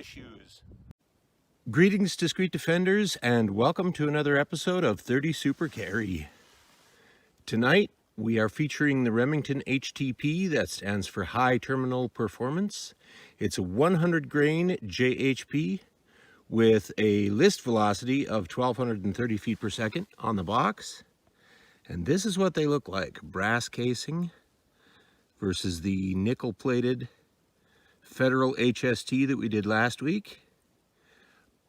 issues. Greetings, discreet defenders, and welcome to another episode of 30 Super Carry. Tonight, we are featuring the Remington HTP, that stands for High Terminal Performance. It's a 100 grain JHP with a list velocity of 1,230 feet per second on the box. And this is what they look like. Brass casing versus the nickel-plated Federal HST that we did last week.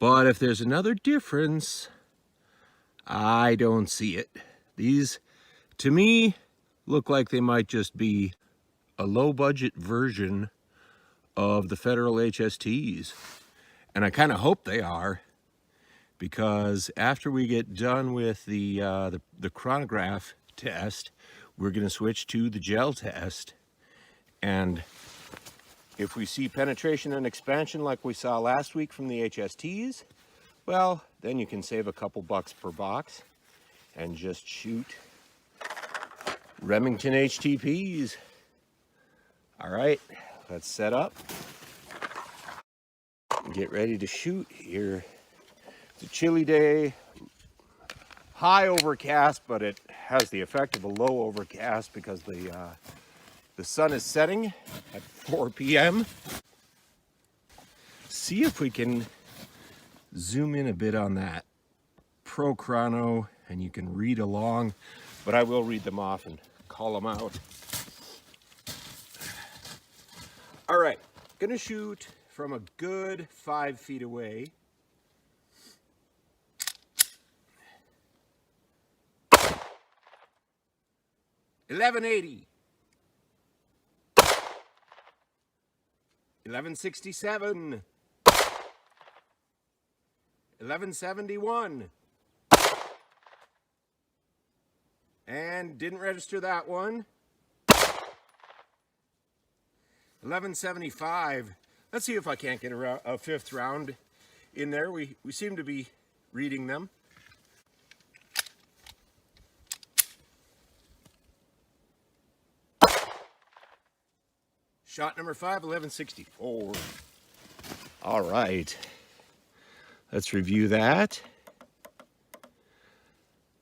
But if there's another difference, I don't see it. These, to me, look like they might just be a low-budget version of the Federal HSTs. And I kind of hope they are, because after we get done with the chronograph test, we're going to switch to the gel test. And if we see penetration and expansion like we saw last week from the HSTs, well, then you can save a couple bucks per box and just shoot Remington HTPs. All right, let's set up. Get ready to shoot here. It's a chilly day, high overcast, but it has the effect of a low overcast because the sun is setting at 4 p.m. See if we can zoom in a bit on that pro chrono and you can read along, but I will read them off and call them out. All right, gonna shoot from a good 5 feet away. $11.80. 1167, 1171, and didn't register that one. 1175. Let's see if I can't get a fifth round in there. We seem to be reading them. Shot number 5, 1164. All right, let's review that.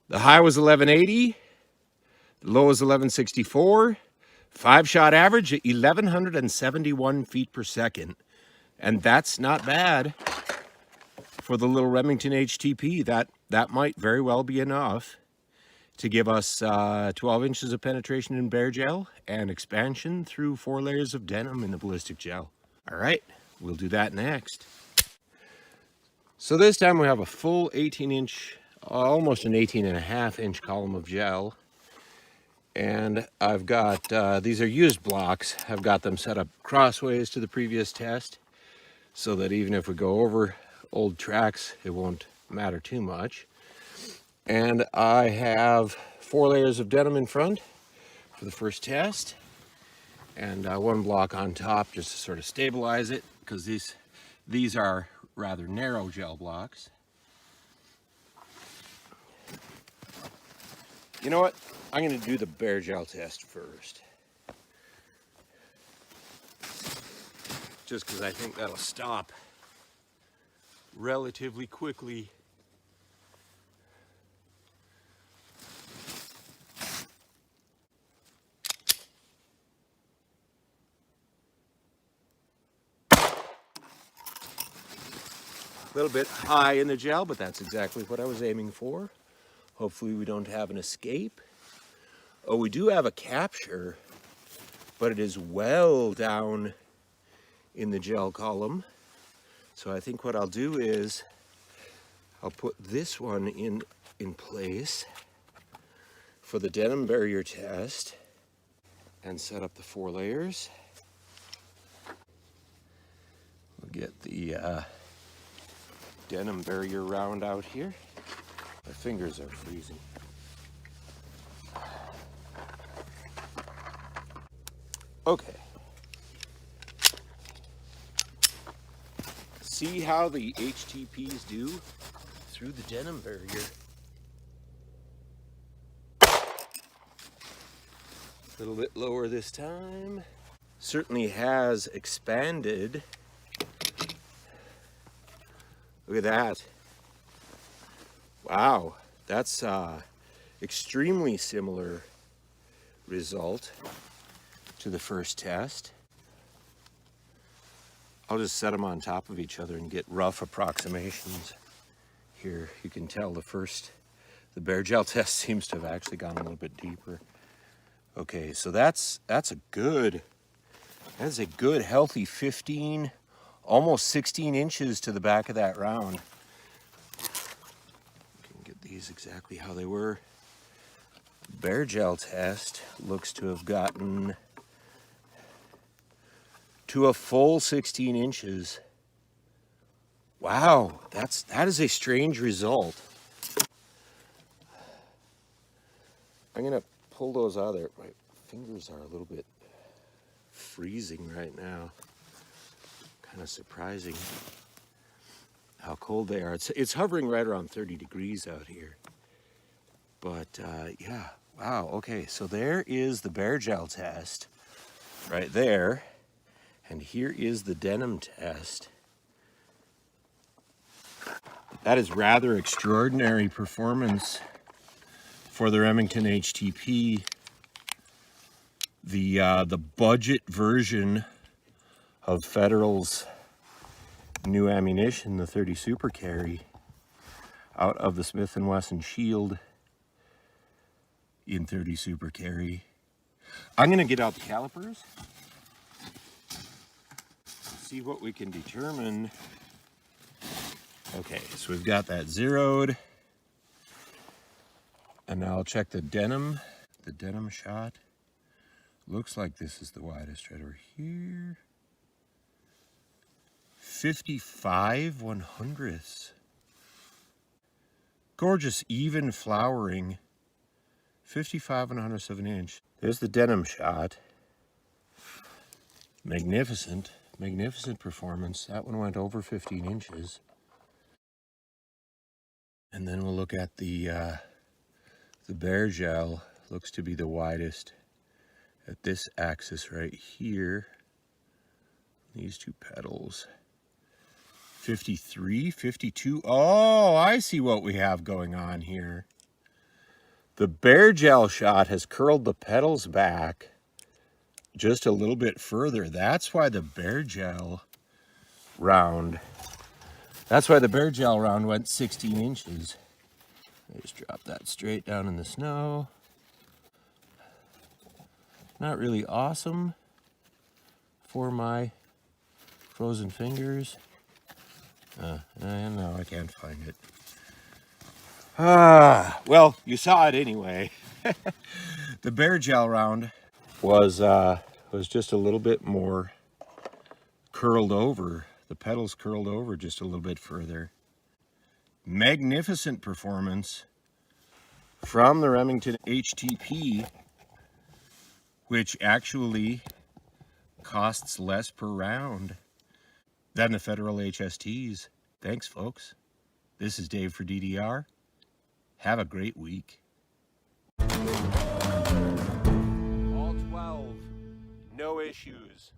The high was 1180, the low was 1164. 5-shot average at 1,171 feet per second. And that's not bad for the little Remington HTP. That might very well be enough to give us 12 inches of penetration in bare gel and expansion through 4 layers of denim in the ballistic gel. All right, we'll do that next. So this time we have a full 18-inch, almost an 18.5-inch column of gel. And I've got, these are used blocks. I've got them set up crossways to the previous test so that even if we go over old tracks, it won't matter too much. And I have 4 layers of denim in front for the first test, and 1 block on top just to sort of stabilize it, because these are rather narrow gel blocks. You know what? I'm going to do the bare gel test first, just because I think that'll stop relatively quickly. A little bit high in the gel, but that's exactly what I was aiming for. Hopefully we don't have an escape. Oh, we do have a capture, but it is well down in the gel column. So I think what I'll do is I'll put this one in place for the denim barrier test and set up the 4 layers. We'll get the denim barrier round out here. My fingers are freezing. Okay. See how the HTPs do through the denim barrier. A little bit lower this time. Certainly has expanded Look at that. Wow, that's extremely similar result to the first test. I'll just set them on top of each other and get rough approximations. Here you can tell the bear gel test seems to have actually gone a little bit deeper. Okay, so that's a good healthy 15, almost 16 inches to the back of that round. Can get these exactly how they were. Bear gel test looks to have gotten to a full 16 inches. Wow, that is a strange result. I'm gonna pull those out of there. My fingers are a little bit freezing right now. Kind of surprising how cold they are. It's hovering right around 30 degrees out here. But yeah, wow, okay, so there is the bear gel test right there. And here is the denim test. That is rather extraordinary performance for the Remington HTP. The budget version of Federal's new ammunition, the 30 Super Carry, out of the Smith & Wesson Shield in 30 Super Carry. I'm gonna get out the calipers, see what we can determine. Okay, so we've got that zeroed. And now I'll check the denim shot. Looks like this is the widest right over here. 55 100ths. Gorgeous, even flowering. 55 100ths of an inch. There's the denim shot. Magnificent, magnificent performance. That one went over 15 inches. And then we'll look at the bear gel. Looks to be the widest at this axis right here. These two petals. 53, 52. Oh, I see what we have going on here. The bear gel shot has curled the petals back just a little bit further. That's why the bear gel round went 16 inches. I just drop that straight down in the snow. Not really awesome for my frozen fingers. No, I can't find it. Well, you saw it anyway. The bear gel round was just a little bit more curled over. The petals curled over just a little bit further. Magnificent performance from the Remington HTP, which actually costs less per round than the Federal HSTs. Thanks, folks. This is Dave for DDR. Have a great week. All 12, no issues.